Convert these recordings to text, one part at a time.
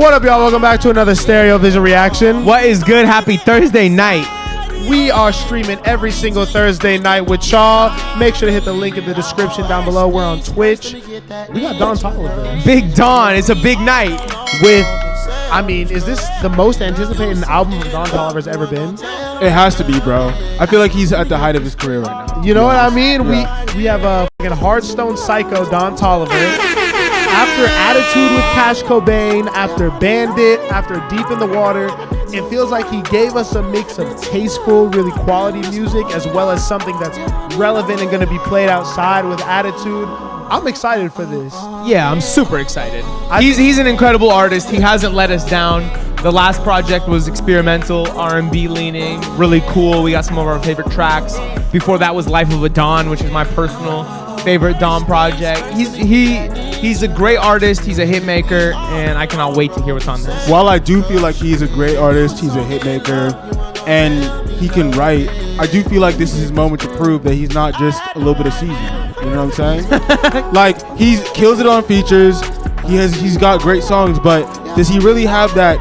What up, y'all? Welcome back to another Stereo Vision reaction. What is good? Happy Thursday night. We are streaming every single Thursday night with y'all. Make sure to hit the link in the description down below. We're on Twitch. We got Don Toliver. Big Don. It's a big night. With, I mean, is this the most anticipated album Don Toliver's ever been? It has to be, bro. I feel like he's at the height of his career right now. You know what I mean? Yeah. We have a fucking HARDSTONE psycho Don Toliver. After Attitude with Cash Cobain, after Bandit, after Deep in the Water, it feels like he gave us a mix of tasteful, really quality music, as well as something that's relevant and going to be played outside with Attitude. I'm excited for this. Yeah, I'm super excited. He's an incredible artist. He hasn't let us down. The last project was experimental, R&B leaning, really cool. We got some of our favorite tracks. Before that was Life of a Don, which is my personal favorite Don project. He's a great artist. He's a hit maker, and I cannot wait to hear what's on this. While I do feel like he's a great artist, he's a hit maker, and he can write, I do feel like this is his moment to prove that he's not just a little bit of season. You know what I'm saying? Like, he kills it on features. He's got great songs, but does he really have that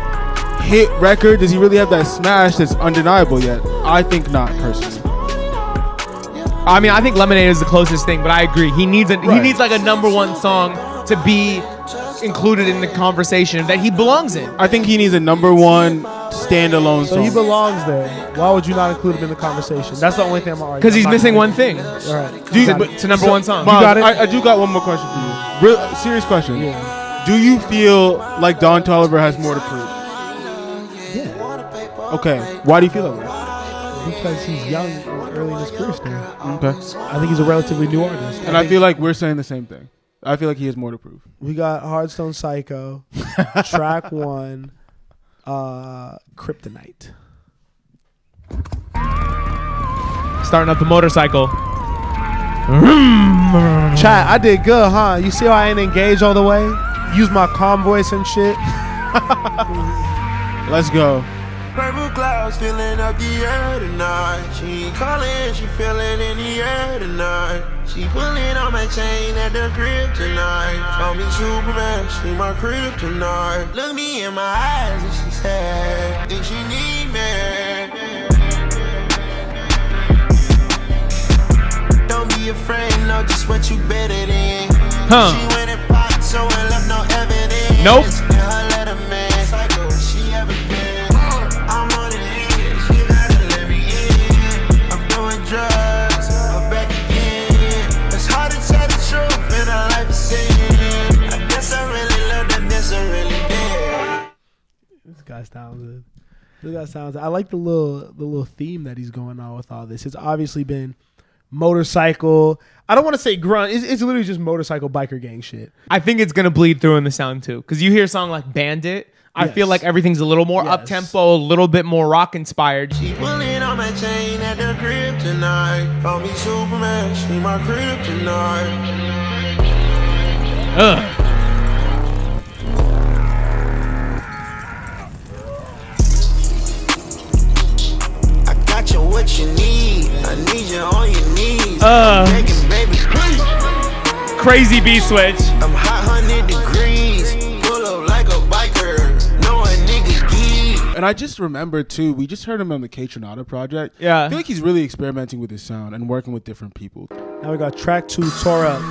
hit record? Does he really have that smash that's undeniable yet? I think not, personally. I mean, I think Lemonade is the closest thing, but I agree. He needs like a #1 song to be included in the conversation that he belongs in. I think he needs a #1 standalone song. So he belongs there. Why would you not include him in the conversation? That's the only thing I'm arguing. Because he's missing one thing. All right. It's a #1 song. Miles, You got it? I do got one more question for you. Real serious question. Yeah. Do you feel like Don Toliver has more to prove? Yeah. Okay. Why do you feel that way? Because he's young, early in his career still. Okay. I think he's a relatively new artist. And I feel like we're saying the same thing. I feel like he has more to prove. We got HARDSTONE Psycho, track 1, Kryptonite. Starting up the motorcycle. Chat, I did good, huh? You see how I ain't engaged all the way? Use my calm voice and shit. Let's go. Purple clouds filling up the air tonight. She ain't calling, she feeling in the air tonight. She pulling on my chain at the crib tonight. Call me Superman, she my crib tonight. Look me in my eyes and she said, think she need me. Don't be afraid, know just what you better than. She went and popped, so it left no evidence. Nope. In her letter, man, psycho, she ever been. I'm on it, you gotta let me in. I'm doing drugs, I'm back again. It's hard to tell the truth in a life of sin. I guess I really love them, guess I really did. This guy sounds good. I like the little theme that he's going on with all this. It's obviously been motorcycle. I don't want to say grunt. It's literally just motorcycle biker gang shit. I think it's going to bleed through in the sound too. Because you hear a song like Bandit, I feel like everything's a little more up-tempo, a little bit more rock-inspired. She pulling on my chain at the crib tonight. Call me Superman, she my crib tonight. I got you what you need. I need you on your knees. Begging, baby. Crazy beat switch. I'm hot 100 degrees. Pull up like a biker. No a nigga geek. And I just remember too, we just heard him on the K Tronada project. Yeah. I feel like he's really experimenting with his sound and working with different people. Now we got track 2, Tore Up.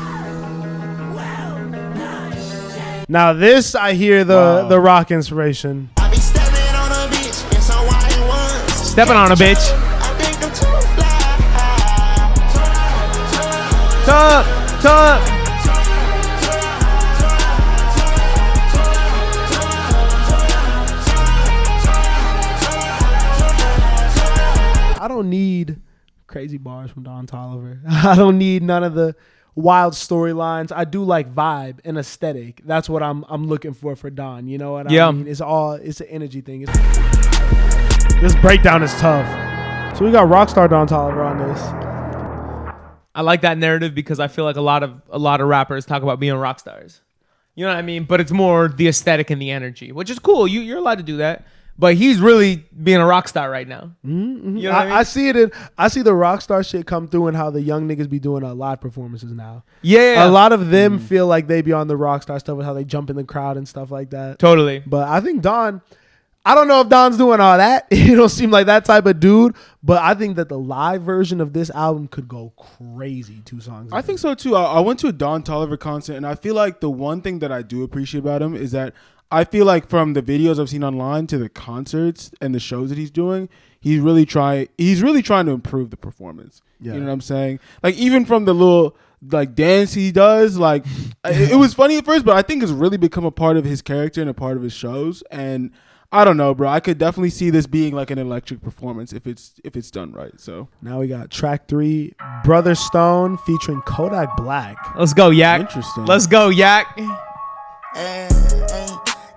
Now this, I hear the rock inspiration. I be stepping on a bitch in some white ones. Stepping on a bitch. I think I'm too fly. Tuck. I don't need crazy bars from Don Toliver. I don't need none of the wild storylines. I do like vibe and aesthetic. That's what I'm looking for Don. You know what I mean? It's an energy thing. This breakdown is tough. So we got Rockstar Don Toliver on this. I like that narrative because I feel like a lot of rappers talk about being rock stars. You know what I mean? But it's more the aesthetic and the energy, which is cool. You're allowed to do that. but he's really being a rock star right now. Mm-hmm. You know what I mean? I see it. I see the rock star shit come through and how the young niggas be doing live performances now. Yeah. A lot of them feel like they be on the rock star stuff with how they jump in the crowd and stuff like that. Totally. But I think Don, I don't know if Don's doing all that. He don't seem like that type of dude. But I think that the live version of this album could go crazy 2 songs. I think so too. I went to a Don Toliver concert, and I feel like the one thing that I do appreciate about him is that I feel like from the videos I've seen online to the concerts and the shows that he's doing, he's really trying to improve the performance. Yeah. You know what I'm saying? Like even from the little like dance he does, like it was funny at first, but I think it's really become a part of his character and a part of his shows. And I don't know, bro. I could definitely see this being like an electric performance if it's done right. So now we got track 3, Brother Stone featuring Kodak Black. Let's go, Yak. Interesting. Let's go, Yak.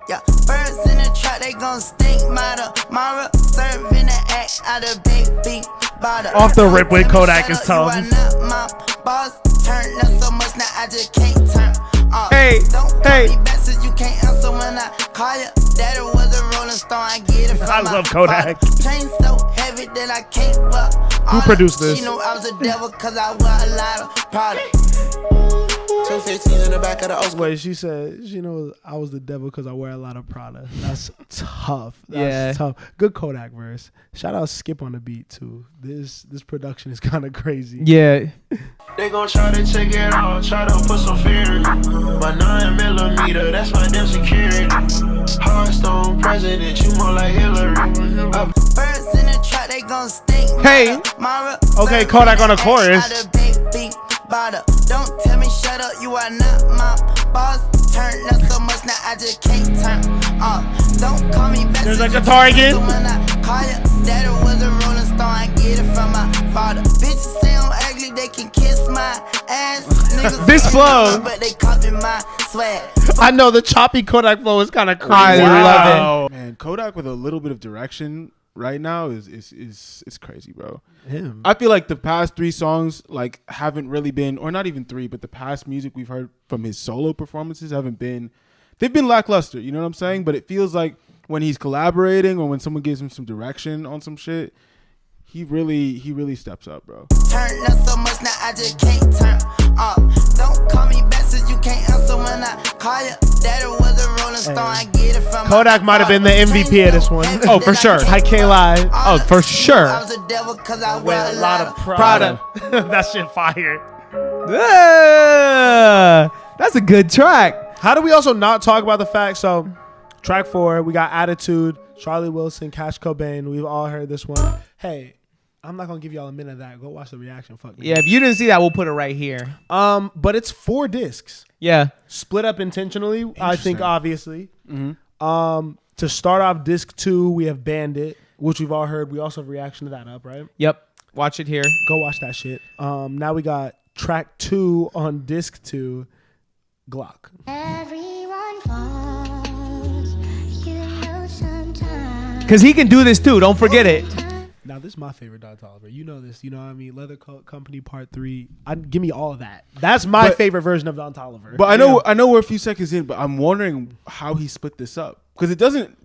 Yeah, birds in the trap, they gon' stink. Mara, serving the act out of baby bottle. Off the rip with Kodak is tough. You are not my boss. Turn up so much now I just can't turn off. Hey, don't hey. call me back since you can't answer when I call you. Daddy was a rolling stone, I get it from I my love Kodak. father. Chain so heavy that I can't walk. Who produced this? She know I was a devil cause I wear a lot of product. 215 in the back of the Oaks. Wait, she said, you know, I was the devil because I wear a lot of Prada. That's tough. That's tough. Good Kodak verse. Shout out Skip on the beat too. This production is kind of crazy. Yeah. They gon' try to take it all, try to put some fear in me. My 9mm, that's my damn security. HARDSTONE president, you more like Hillary. Birds in the trap, they gon' stink. Hey. Mara, Okay, Kodak on the chorus. Don't tell me shut up, you are not my boss. Turn up so much now I just can't turn off. Don't call me back. There's a guitar again. So when I call you, daddy was a rolling stone, I get it from my father. Bitches say I'm ugly, they can kiss my ass. Niggas This flow. but they copy my swag. I know the choppy Kodak flow is kind of crazy. I love it. man, Kodak with a little bit of direction right now is crazy, bro. Him. I feel like the past 3 songs like haven't really been, or not even 3, but the past music we've heard from his solo performances they've been lackluster. You know what I'm saying? But it feels like when he's collaborating or when someone gives him some direction on some shit, he really steps up, bro. Turn up so much now I just can't turn off. Don't call me back since you can't answer when I call you. Daddy was a rolling stone, I get it from Kodak might have been the MVP of this one. Oh, for sure. I can't lie. Oh, for sure. I was a devil cause I wear With a lot of Prada. That shit fire. That's a good track. How do we also not talk about the fact? So, track 4, we got Attitude, Charlie Wilson, Cash Cobain. We've all heard this one. Hey, I'm not gonna give y'all a minute of that. Go watch the reaction. Fuck me. Yeah, if you didn't see that, we'll put it right here. But it's 4 discs, Yeah. split up intentionally. I think Interesting. obviously. To start off disc 2, we have Bandit, which we've all heard. We also have reaction to that up, right? Yep. Watch it here. Go watch that shit. Now we got track 2 on disc 2, Glock. Everyone falls, you know sometimes. Because he can do this too. Don't forget it. Now this is my favorite Don Toliver. You know this. You know what I mean? Leather Company Part 3. Give me all of that. That's my favorite version of Don Toliver. But I know we're a few seconds in, but I'm wondering how he split this up, because it doesn't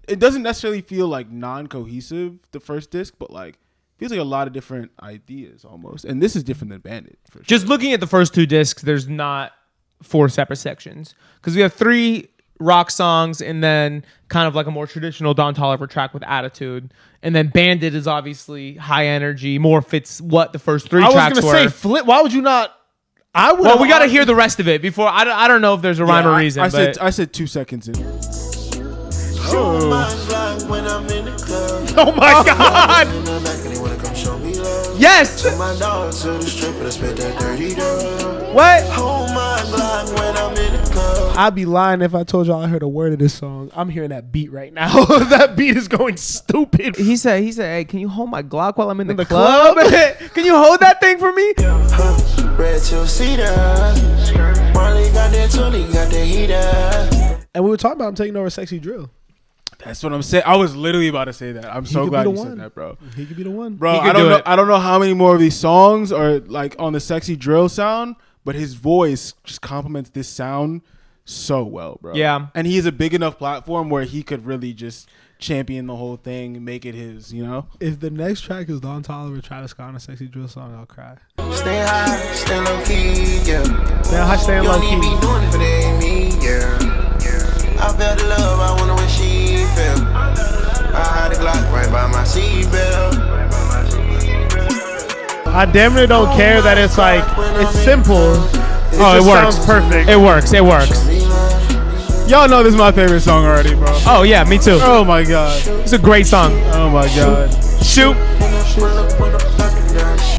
necessarily feel like non-cohesive, the first disc, but like feels like a lot of different ideas almost. And this is different than Bandit. For sure. Just looking at the first 2 discs, there's not 4 separate sections. Because we have 3 rock songs and then kind of like a more traditional Don Toliver track with Attitude. And then Bandit is obviously high energy, more fits what the first 3 tracks were. I was going to say, flip. Why would you not? I would. Well, we got to hear the rest of it before. I don't know if there's a rhyme or reason. I said 2 seconds in. Oh my God, when I'm in the club. Oh my God. In the back and they wanna come show me love. Yes. Took my dog to the strip and I spent that dirty dog. What? Oh my God, when I'm in the club. I'd be lying if I told y'all I heard a word of this song. I'm hearing that beat right now. That beat is going stupid. He said, hey, can you hold my Glock while I'm in the club? Can you hold that thing for me? Red till cedar. Marley got that Tony, got the heater. And we were talking about him taking over Sexy Drill. That's what I'm saying. I was literally about to say that. I'm so glad you said that, bro. He could be the one. Bro, He could I don't do know. it. I don't know how many more of these songs are like on the Sexy Drill sound, but his voice just complements this sound so well, bro. Yeah. And he has a big enough platform where he could really just champion the whole thing and make it his, you know? If the next track is Don Toliver, Travis Scott, and a sexy drill song, I'll cry. Stay high, stay low key, yeah. Stay high, stay You low don't need key. be doing it for they me, yeah. I felt the love, I wonder what she felt. I had a Glock right by my seatbelt. I damn near don't care that it's like, it's simple. Oh, it works. Sounds perfect. It works. It works. Y'all know this is my favorite song already, bro. Oh yeah, me too. Oh my god. It's a great song. Oh my god. Shoot.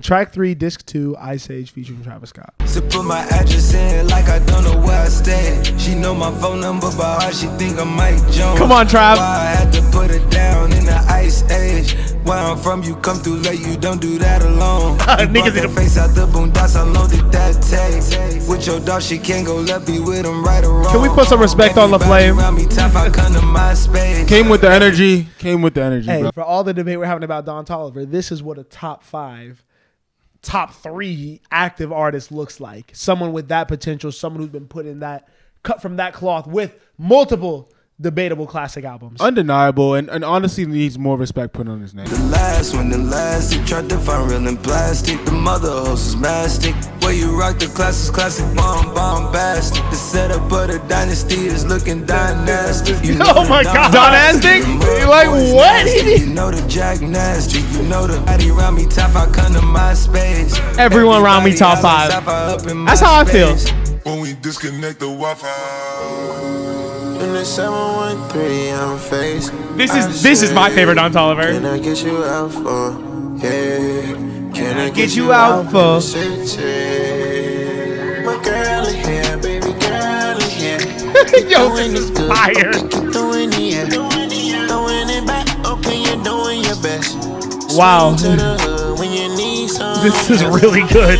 Track 3, disc 2, Ice Age featuring Travis Scott. To put my address in like I don't know where I stay. She know my phone number by heart, she think I might jump. Come on, Trav. Why I had to put it down in the ice age. Where I'm from, you come through late, you don't do that alone. Niggas in the face out the boondocks, I know that takes. With your dog, she can't go left, be with him right or wrong. Can we put some respect on La Flame? Came with the energy. Came with the energy, Hey, bro. for all the debate we're having about Don Toliver, this is what a top 5, top 3 active artist looks like. Someone with that potential, someone who's been put in that, cut from that cloth with multiple debatable classic albums. Undeniable, and honestly needs more respect put on his name. The last one, the last, they tried to find real in plastic. The mother host is mastic. Where you rock the classic bombastic. The setup of the dynasty is looking dynastic. You know Oh my God. Dynastic? Like what? You know the Jack Nasty. You know the body around me top. I come to my space. Everyone around me top 5. That's how I feel. When we disconnect the Wi-Fi. In the 713, I'm faced. This is my favorite Don Toliver. Can I get you out for? Yeah. Can I Get you out for? My girl in here, baby girl in here. Yo, this is fire. Throwing the air. Throwing it back, okay, you're doing your best. Wow. To the hood when you need some. This is really good.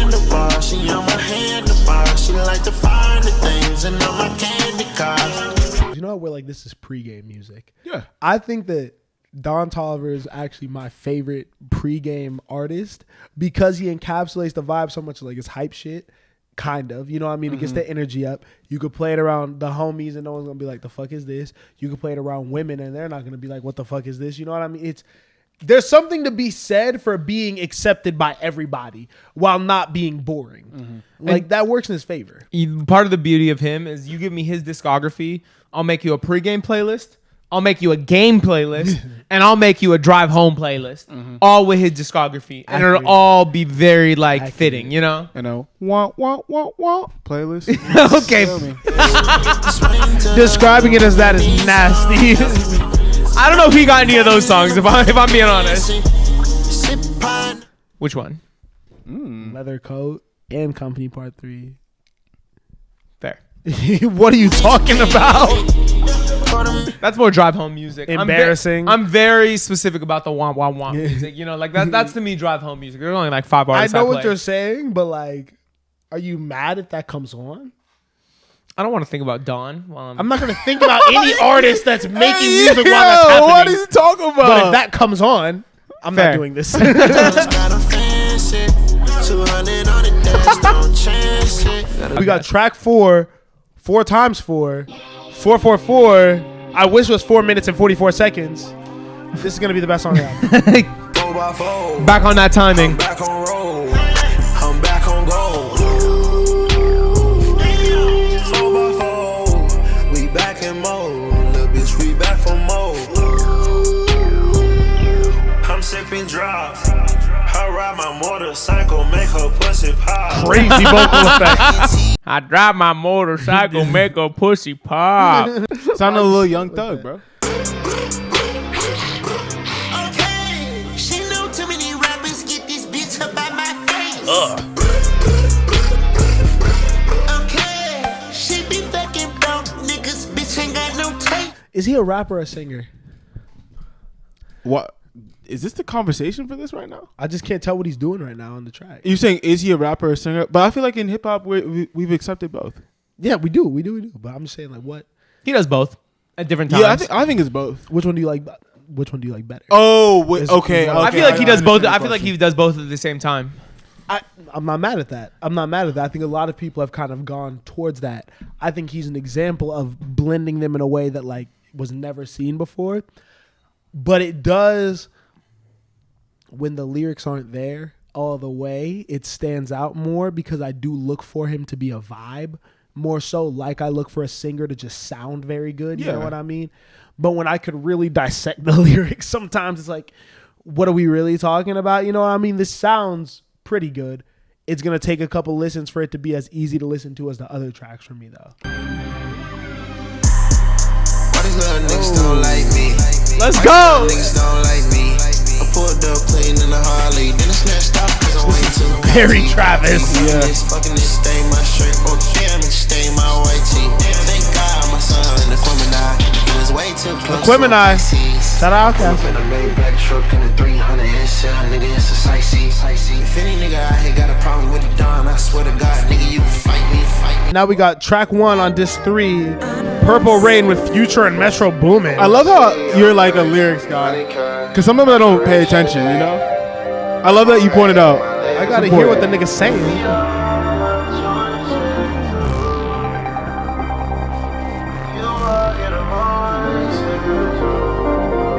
She on my handlebar. She like to find the things and on my candy cars. You know we're like, this is pregame music. Yeah. I think that Don Toliver is actually my favorite pregame artist because he encapsulates the vibe so much, like it's hype shit, kind of. You know what I mean? It gets the energy up. You could play it around the homies and no one's gonna be like, the fuck is this? You could play it around women and they're not gonna be like, what the fuck is this? You know what I mean? There's something to be said for being accepted by everybody while not being boring. Like that works in his favor. Part of the beauty of him is you give me his discography, I'll make you a pregame playlist, I'll make you a game playlist, and I'll make you a drive home playlist, all with his discography, and Accurate. it'll all be very like Accurate. fitting, you know. You know, wah playlist. Okay, Feel me? Describing it as that is nasty. I don't know if he got any of those songs. If I'm being honest, which one? Leather Coat and Company Part 3. Fair. What are you talking about? That's more drive home music. Embarrassing. I'm very specific about the womp music. You know, like that's to me drive home music. There's only like 5 I artists. know what play. you're saying, but like, are you mad if that comes on? I don't want to think about Dawn while I'm not gonna think about any artist that's making music while that's Yo, happening. what is he talking about? But if that comes on, I'm Fair. not doing this. Got a fancy 200 on the dash, don't chance it. We got track 4, 4 times 4, 444. I wish it was 4 minutes and 44 seconds. This is gonna be the best song on the album. 4x4. back on that timing. Back on roll. I'm back on gold. 4x4. We back in mode. Little bitch, we back for more. I'm sipping drops. I ride my motorcycle, make her pussy pop. Crazy vocal effect. I drive my motorcycle, make a pussy pop. Sounded a little Young Thug, bro. Okay, she knew too many rappers get this bitch up out my face. Okay, she be fucking broke niggas, bitch ain't got no tape. Is he a rapper or a singer? What? Is this the conversation for this right now? I just can't tell what he's doing right now on the track. You're saying, is he a rapper or a singer? But I feel like in hip hop, we've accepted both. Yeah, we do. But I'm just saying, like, what? He does both at different times. Yeah, I think it's both. Which one do you like? Which one do you like better? Oh, Is- okay. is- I feel like he does both. I feel like he. he does both at the same time. I'm not mad at that. I think a lot of people have kind of gone towards that. I think he's an example of blending them in a way that like was never seen before. But it does, when the lyrics aren't there all the way, it stands out more because I do look for him to be a vibe more so like I look for a singer to just sound very good. You know what I mean? But when I could really dissect the lyrics, sometimes it's like, what are we really talking about? You know what I mean? This sounds pretty good. It's going to take a couple listens for it to be as easy to listen to as the other tracks for me, though. Let's go. Very Travis. Yeah. Aquemini. Shout out Outcast. Now we got track 1 on disc 3, Purple Rain with Future and Metro Boomin. I love how you're like a lyrics guy, because some of them I don't pay attention, you know? I love that you pointed out. I gotta hear what the nigga's saying.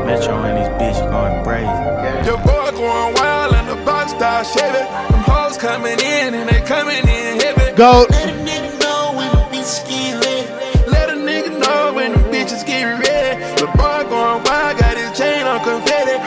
Metro and these bitches going crazy. The boy going wild and the box style shaving. Them hoes coming in and they coming in heavy. Go. Let a nigga know when the bitches get red. Let a nigga know when the bitches get red. The boy going wild, got his chain on confetti.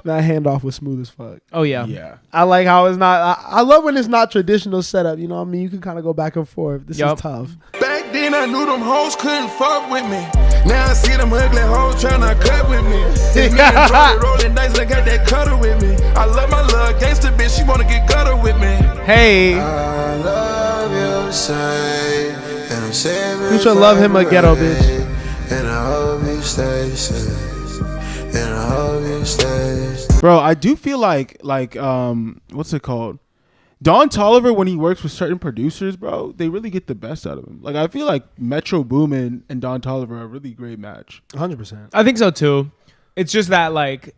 That handoff was smooth as fuck. Oh yeah. Yeah. I like how it's not. I love when it's not traditional setup. You know what I mean? You can kind of go back and forth. This is tough. Back then I knew them hoes couldn't fuck with me. Now I see them ugly hoes tryna cut with me. It's me and Brody rolling dice and got that cutter with me. I love my little gangster bitch, she wanna get gutter with me. Hey. I love you, say, and I'm saving You should love him a ghetto bitch. And I hope you stay safe. And I hope you stay. Bro, I do feel like what's it called? Don Toliver, when he works with certain producers, bro, they really get the best out of him. Like, I feel like Metro Boomin and Don Toliver are a really great match. 100%. I think so too. It's just that like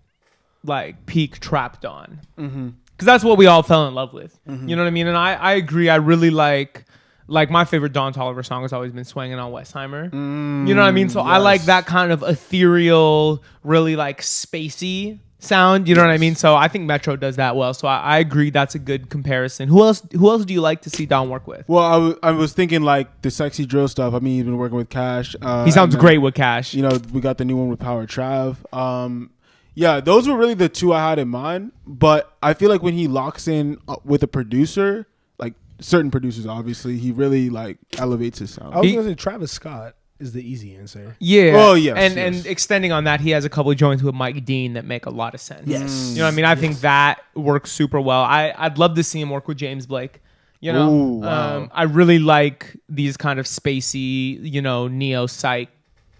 peak trap Don. Mm-hmm. Because that's what we all fell in love with. Mm-hmm. You know what I mean? And I agree. I really like my favorite Don Toliver song has always been Swinging on Westheimer. You know what I mean? So I like that kind of ethereal, really like spacey sound. You know what I mean? So I think Metro does that well. So I agree. That's a good comparison. Who else do you like to see Don work with? Well, I was thinking like the sexy drill stuff. I mean, he's been working with Cash. He sounds great with Cash. You know, we got the new one with Power Trav. Yeah, those were really the two I had in mind. But I feel like when he locks in with a producer, like certain producers, obviously, he really like elevates his sound. I was gonna say Travis Scott is the easy answer. Yeah. Oh yes. And extending on that, he has a couple of joints with Mike Dean that make a lot of sense. Yes. You know what I mean? I think that works super well. I'd love to see him work with James Blake. You know, Ooh, wow. I really like these kind of spacey, you know, neo psych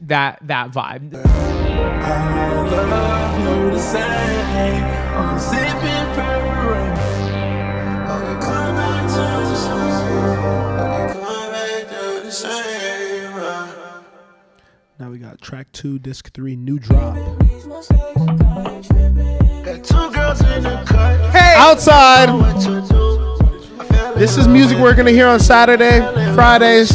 that vibe. I love you the same. I'm sipping purple rain. I'm coming back to the same. Now we got track 2, disc 3, new drop. Got two girls in the cut. Hey, outside. What to do? This is music we're gonna hear on Saturday, Fridays,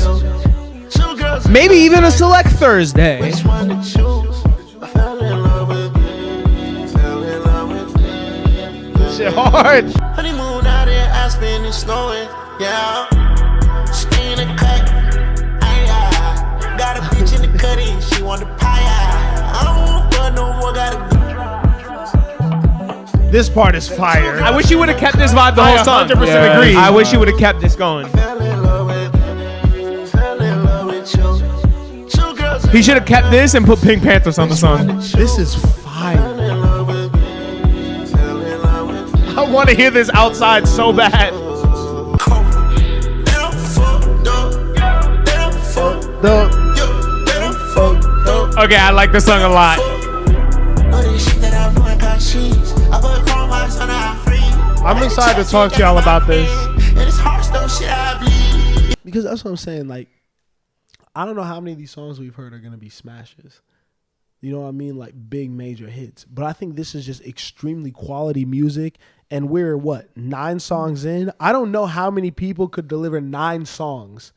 Two girls, Maybe even a select Thursday. which one to choose? I fell in love with you. Fell in love with you. shit hard. Honeymoon out in Aspen, it's snowing. Yeah. Stay in the cut. Aye. Got a bitch in the cutty. She want the pie. I don't want to no more. Got a This part is fire. I wish you would have kept this vibe the whole song. 100% agree. I wish you would have kept this going. fell in love with you. Fell in love with you. Two girls. He should have kept this and put Pink Panthers on the song. This is fire. Fell in love with you. Fell in love with you. I want to hear this outside so bad. Okay, I like this song a lot. I'm excited to talk to y'all about this. Because that's what I'm saying. Like, I don't know how many of these songs we've heard are going to be smashes. You know what I mean? Like big major hits. But I think this is just extremely quality music. And we're 9 songs in? I don't know how many people could deliver 9 songs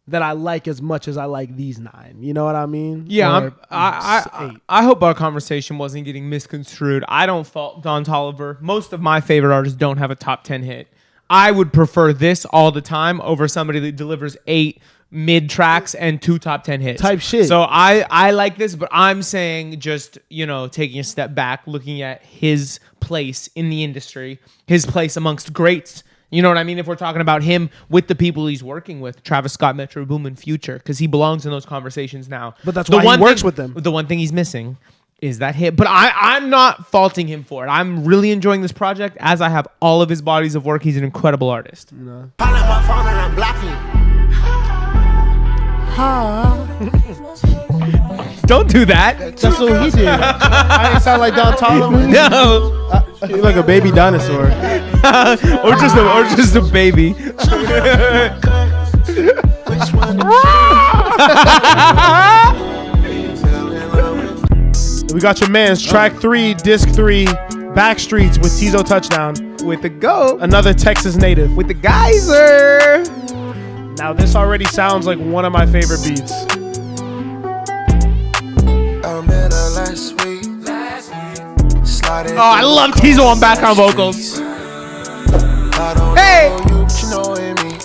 that I like as much as I like these 9. You know what I mean? Yeah, I hope our conversation wasn't getting misconstrued. I don't fault Don Toliver. Most of my favorite artists don't have a top 10 hit. I would prefer this all the time over somebody that delivers 8 mid tracks and 2 top 10 hits. Type shit. So I like this, but I'm saying just, taking a step back, looking at his place in the industry, his place amongst greats. You know what I mean? If we're talking about him with the people he's working with, Travis Scott, Metro Boomin, Future, because he belongs in those conversations now. But that's why he works with them. The one thing he's missing is that hit. But I'm not faulting him for it. I'm really enjoying this project, as I have all of his bodies of work. He's an incredible artist. No. My phone and I'm blocking. Don't do that. That's what he did. I ain't sound like Don Toliver. No. You're like a baby dinosaur. or just a baby. We got your man's track 3, disc 3, Backstreets with Tizo Touchdown. With the go. Another Texas native. With the geyser. Now this already sounds like one of my favorite beats. I met her last week. Oh, I love Tizo on background vocals. Hey! You know me.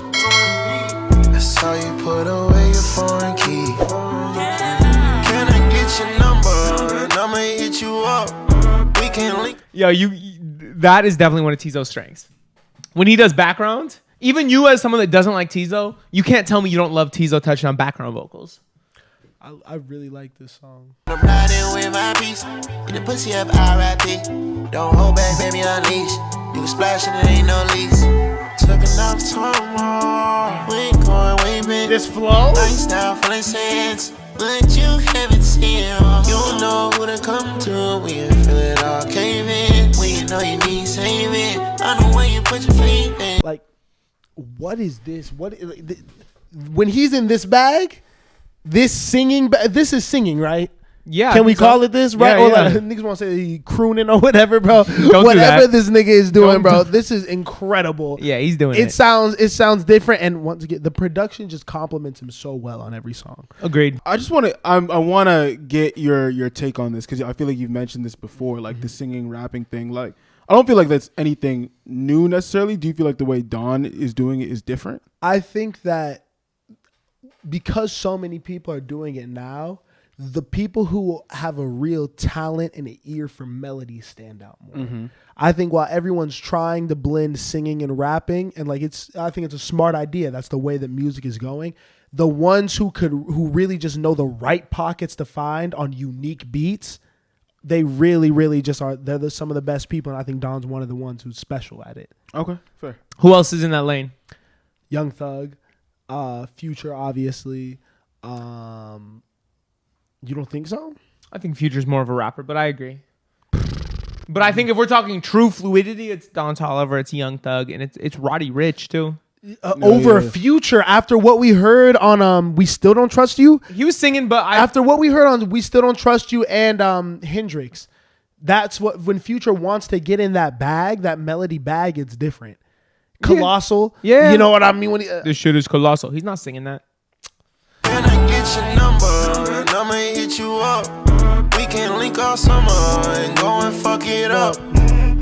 That's how you put away your foreign key. Can I get your number? And I'ma hit you up. We can link. Yo, that is definitely one of Tizo's strengths. When he does background, even you as someone that doesn't like Tizo, you can't tell me you don't love Tizo touching on background vocals. I really like this song. I'm riding with my piece. Get the pussy up, R.I.P. Don't hold back, baby, unleash. You can splash and it ain't no lease. Took enough time, we ain't going way back. This flow? Lifestyle full of sense, but you haven't seen it. You don't know who to come to when you feel it all caving. When you know you need saving. I know where you put your faith in. Like, what is this? When he's in this bag, this is singing, right? Yeah. Can we call it this, right? Yeah, Or yeah. like, niggas want to say he crooning or whatever, bro. Don't Whatever do that. this nigga is doing, bro. This is incredible. Yeah, he's doing it. It sounds different, and once again, the production just complements him so well on every song. Agreed. I just want to. I want to get your take on this because I feel like you've mentioned this before, like the singing, rapping thing. Like, I don't feel like that's anything new necessarily. Do you feel like the way Don is doing it is different? I think that because so many people are doing it now, the people who have a real talent and an ear for melody stand out more. Mm-hmm. I think while everyone's trying to blend singing and rapping, and I think it's a smart idea. That's the way that music is going. The ones who really just know the right pockets to find on unique beats, they really, really just are. They're some of the best people, and I think Don's one of the ones who's special at it. Okay, fair. Who else is in that lane? Young Thug, Future, obviously. You don't think so? I think Future's more of a rapper, but I agree. But I think if we're talking true fluidity, it's Don Toliver, it's Young Thug, and it's Roddy Ricch too. Over Future, after what we heard on We Still Don't Trust You. He was singing, but after what we heard on We Still Don't Trust You and Hendrix, that's what when Future wants to get in that bag, that melody bag, it's different. Colossal, yeah. You know what I mean? When this shit is colossal. He's not singing that. Can I get your number and I'ma hit you up? We can link all summer and go and fuck it up.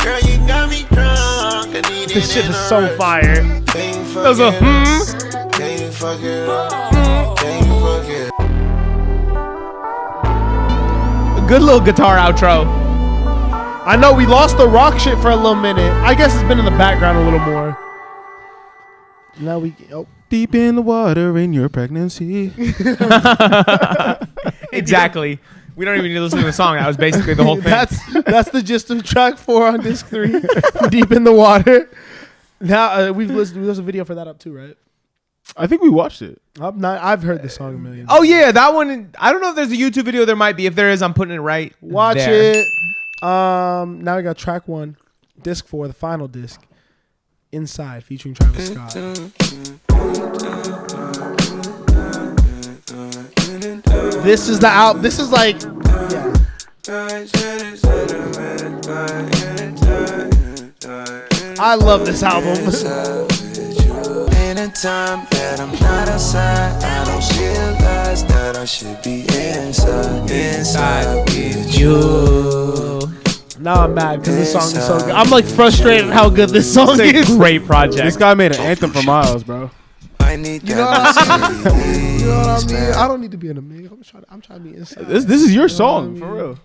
Girl, you got me drunk. I need this it shit in is a so rush. fire. Can you fuck That was a it up? Can you fuck it up? Can you fuck it up? A good little guitar outro. I know we lost the rock shit for a little minute. I guess it's been in the background a little more. Now we Deep in the water in your pregnancy. Exactly. We don't even need to listen to the song. That was basically the whole thing. That's the gist of track 4 on disc 3. Deep in the water. Now we've listened. There's a video for that up too, right? I think we watched it. I've heard this song a million. Oh yeah, that one. I don't know if there's a YouTube video. There might be. If there is, I'm putting it right. Watch there. it. Now we got track 1, disc 4, the final disc. Inside, featuring Travis Scott. This is the out. This is like, yeah. I love this album. Anytime that I'm not outside, I don't realize that I should be inside with you. Now I'm mad because this song is so good. I'm like frustrated how good this song is. Great project. This guy made an anthem for Miles, bro. I need You know what I mean? You know what I mean? I don't need to be in a mix. I'm trying to be inside. This is your song, for real.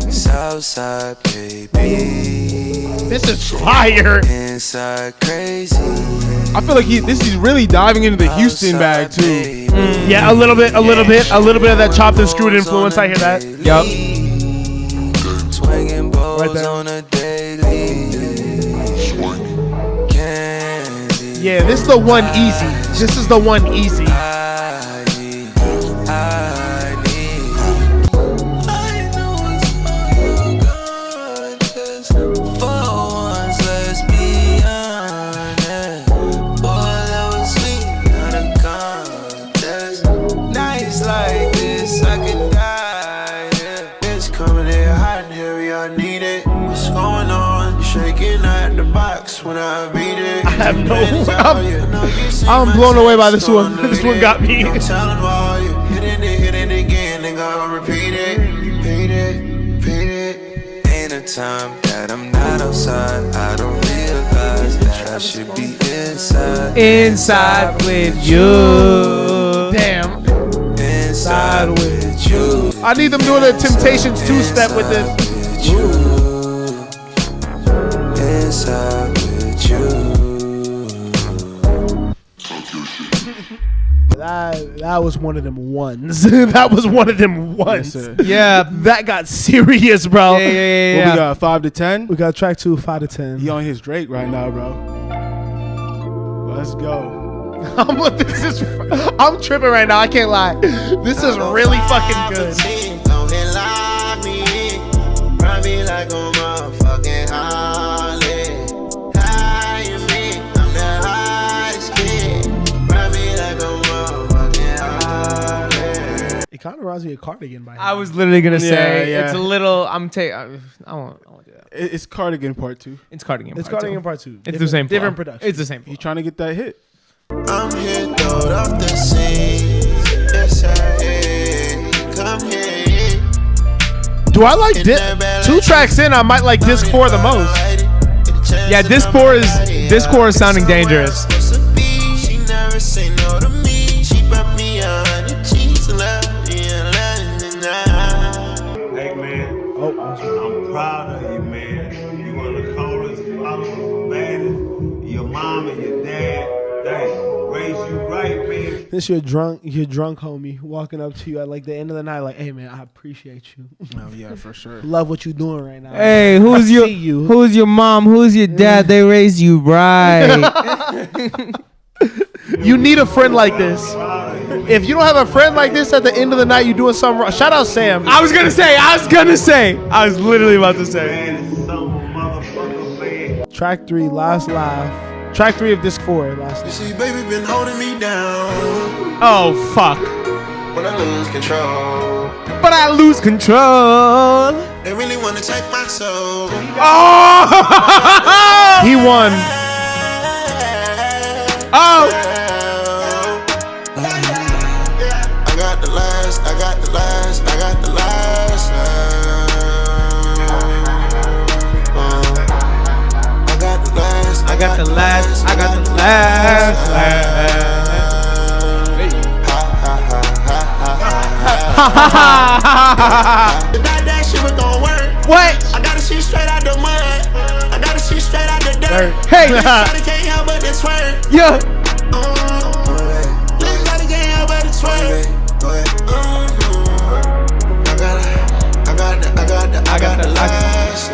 Southside, baby. This is fire. Inside crazy. I feel like he's really diving into the Houston bag too. Yeah, a little bit of that chopped and screwed influence. I hear that. Yup. Swinging balls Right there. on a daily. Candy. Yeah, this is the one easy. This is the one easy. I need. I know it's for you, God. Just for once, let's be honest. Boy, that was sweet, not a contest. Nights like this, I could die. Yeah. It's coming in hot and heavy, I need it. What's going on? You shaking at the box when I beat it. I have I'm blown away by this one. This one got me. Don't tell them all you hit it again and gonna repeat it. Ain't a time that I'm not outside. I don't realize that I should be inside with you. Damn. Inside with you. I need them doing the Temptations 2-step with this. Inside with you. That was one of them ones. That was one of them ones. Yes, sir. Yeah. That got serious, bro. Yeah. What we got, 5 to 10? We got track 2, 5 to 10. He on his Drake right now, bro. Let's go. I'm tripping right now. I can't lie. This is really fucking good. It kind of reminds me of Cardigan by him. I was literally gonna say Yeah. it's a little. I won't do that. It's Cardigan part 2. It's Cardigan. It's part Cardigan two. part 2. It's the same. Different flow. production. It's the same. He trying to get that hit. I'm here, throwed off the scene. Yes, I am. Come here. Do I like this? 2 tracks in, I might like disc 4 the most. Yeah, disc 4 is sounding dangerous. She never say no to me. She brought me 100 cheese and love. Hey man, I'm proud of you, man. You one of the coldest followers, man. Your mom and your dad, they raised you right, man. This your drunk homie walking up to you at like the end of the night, like, hey man, I appreciate you. Oh yeah, for sure. Love what you're doing right now. Hey, who's your mom? Who's your dad? They raised you right. You need a friend like this. If you don't have a friend like this at the end of the night, you doing something wrong. Shout out Sam. I was literally about to say. Man, some motherfucker, man. Track 3, last laugh. Track 3 of disc 4, last laugh. See, baby been holding me down Oh fuck. when I lose control. But I lose control. They really want to take my soul. Oh. He won. Oh. I got the last. I got the last. I got the last. I got the last. I got the last. I got the last. That shit was gonna work. What? I gotta see straight out the mud. I gotta see straight out the dirt. Hey. Shawty can't help but to swear. Yeah. Little shawty can't help but to swear. I got the last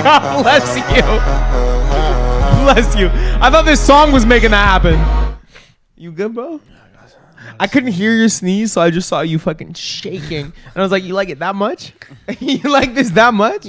God bless you. Bless you. I thought this song was making that happen. You good, bro? I couldn't hear your sneeze, so I just saw you fucking shaking. And I was like, you like it that much? You like this that much?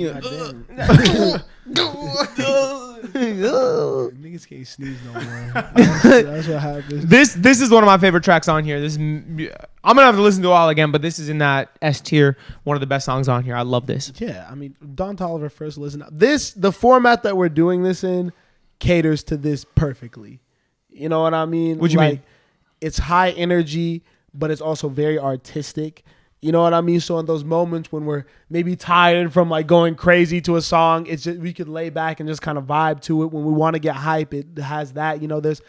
Niggas can't sneeze no more. That's what happens. This is one of my favorite tracks on here. I'm gonna have to listen to it all again, but this is in that S tier. One of the best songs on here. I love this. Yeah, I mean, Don Toliver first listen. The format that we're doing this in caters to this perfectly. You know what I mean? What you mean? It's high energy, but it's also very artistic. You know what I mean? So in those moments when we're maybe tired from like going crazy to a song, it's just we could lay back and just kind of vibe to it. When we want to get hype, it has that. You know, there's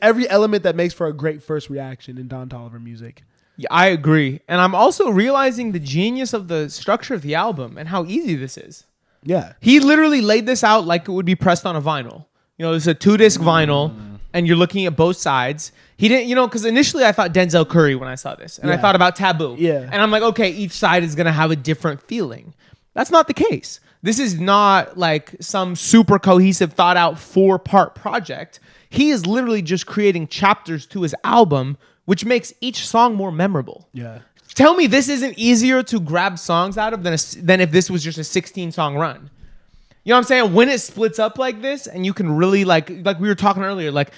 every element that makes for a great first reaction in Don Toliver music. Yeah, I agree. And I'm also realizing the genius of the structure of the album and how easy this is. Yeah. He literally laid this out like it would be pressed on a vinyl. You know, it's a 2-disc vinyl and you're looking at both sides. He didn't, because initially I thought Denzel Curry when I saw this. And I thought about Taboo. Yeah. And I'm like, okay, each side is going to have a different feeling. That's not the case. This is not like some super cohesive, thought out 4-part project. He is literally just creating chapters to his album, which makes each song more memorable. Yeah. Tell me this isn't easier to grab songs out of than if this was just a 16-song run. You know what I'm saying? When it splits up like this and you can really like we were talking earlier, like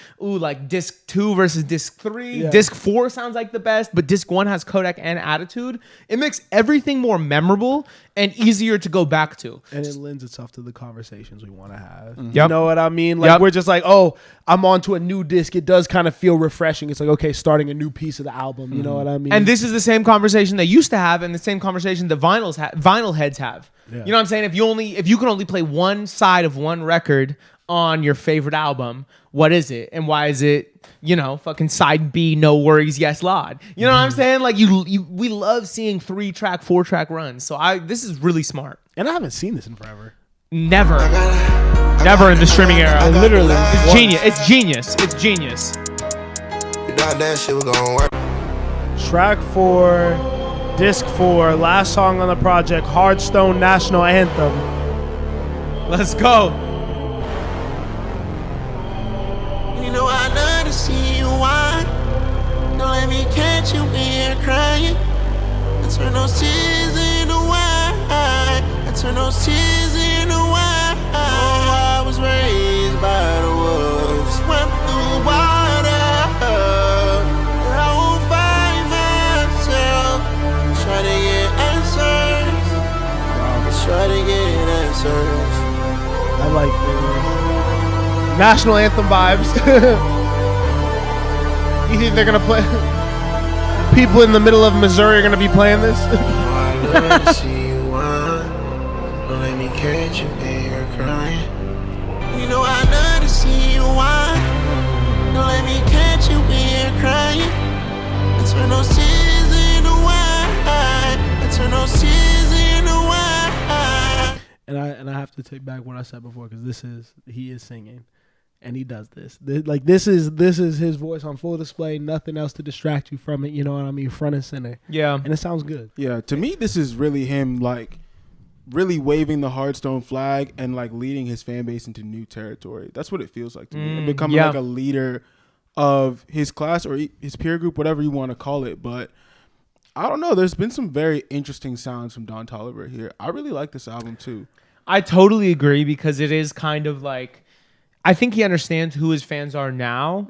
disc 2 versus disc 3. Yeah. Disc 4 sounds like the best, but disc 1 has Kodak and attitude. It makes everything more memorable and easier to go back to. And it lends itself to the conversations we want to have. Yep. You know what I mean? Like we're just like, oh, I'm on to a new disc. It does kind of feel refreshing. It's like, okay, starting a new piece of the album. You know what I mean? And this is the same conversation they used to have and the same conversation that vinyl heads have. Yeah. You know what I'm saying? If you can only play one side of one record on your favorite album, what is it? And why is it, fucking side B, No Worries, Yes Lord? You know what I'm saying? Like we love seeing 3-track, 4-track runs. So this is really smart. And I haven't seen this in forever. Never in the streaming era. Literally. It's genius. It's genius. It's genius. That shit was gonna work. Track 4. Disc 4, last song on the project, HARDSTONE National Anthem. Let's go. You know I love to see you whine. Don't let me catch you when you're crying. I turn those tears into wine. I turn those tears into wine. Oh, I was raised by the wolves, swam through water. I won't find myself. Try to get answers. Try to get answers. I like the national anthem vibes. You think they're gonna play? People in the middle of Missouri are gonna be playing this? I love to see you whine. Don't let me catch you when you're crying. You know I love to see you whine. Don't let me catch you when you're crying. I turn those tears into wine. I turn those tears into wine. And I have to take back what I said before because he is singing, and he does this. This is his voice on full display. Nothing else to distract you from it. You know what I mean? Front and center. Yeah, and it sounds good. Yeah, to me, this is really him like really waving the HARDSTONE flag and like leading his fan base into new territory. That's what it feels like to me. And becoming like a leader of his class or his peer group, whatever you want to call it. But I don't know. There's been some very interesting sounds from Don Toliver here. I really like this album too. I totally agree because it is kind of like, I think he understands who his fans are now,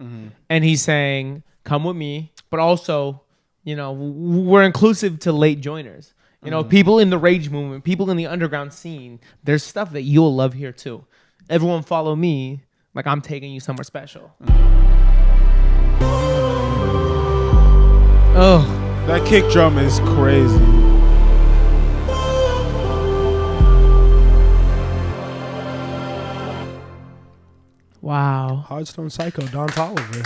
and he's saying, come with me, but also, we're inclusive to late joiners. People in the rage movement, people in the underground scene, there's stuff that you'll love here too. Everyone follow me like I'm taking you somewhere special. Oh, that kick drum is crazy. Wow. HARDSTONE Psycho, Don Toliver.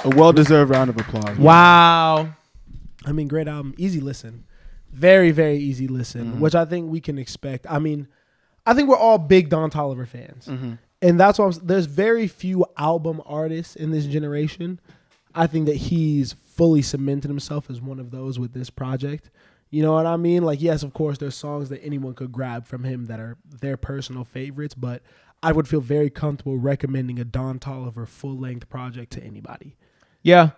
A well-deserved round of applause. Wow. I mean, great album. Easy listen. Very, very easy listen, which I think we can expect. I mean, I think we're all big Don Toliver fans. And that's why there's very few album artists in this generation. I think that he's fully cemented himself as one of those with this project. You know what I mean? Like, yes, of course, there's songs that anyone could grab from him that are their personal favorites, but I would feel very comfortable recommending a Don Toliver full-length project to anybody. Yeah.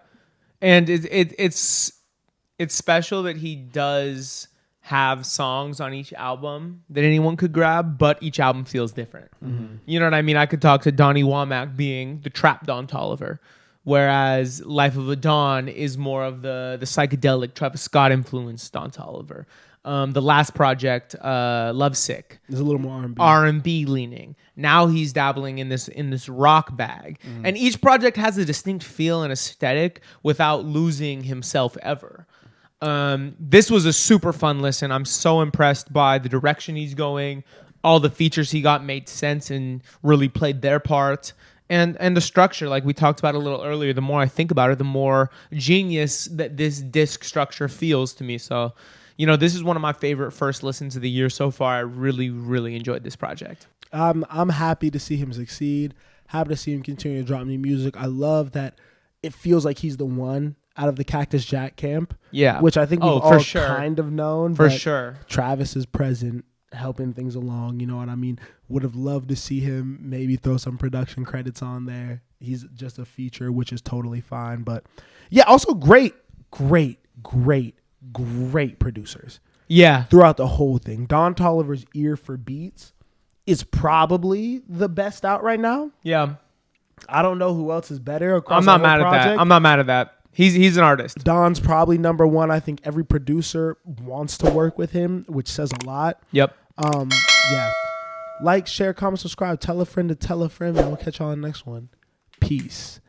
And it's special that he does have songs on each album that anyone could grab, but each album feels different. You know what I mean? I could talk to Donnie Womack being the trap Don Toliver, whereas Life of a Dawn is more of the psychedelic Travis Scott influenced Don Toliver. The last project, Lovesick, There's a little more R&B leaning. Now he's dabbling in this rock bag, and each project has a distinct feel and aesthetic without losing himself ever. This was a super fun listen. I'm so impressed by the direction he's going. All the features he got made sense and really played their part. And the structure, like we talked about a little earlier, the more I think about it, the more genius that this disc structure feels to me. So, this is one of my favorite first listens of the year so far. I really, really enjoyed this project. I'm happy to see him succeed. Happy to see him continue to drop new music. I love that it feels like he's the one out of the Cactus Jack camp. Yeah. Which I think we've all kind of known. For sure. Travis is present, helping things along. You know what I mean? Would have loved to see him maybe throw some production credits on there. He's just a feature, which is totally fine. But yeah, also great producers. Yeah. Throughout the whole thing. Don Toliver's ear for beats is probably the best out right now. Yeah. I don't know who else is better across I'm not mad at that. I'm not mad at that. He's an artist. Don's probably number one. I think every producer wants to work with him, which says a lot. Yep. Yeah. Like, share, comment, subscribe. Tell a friend to tell a friend. And we'll catch y'all on the next one. Peace.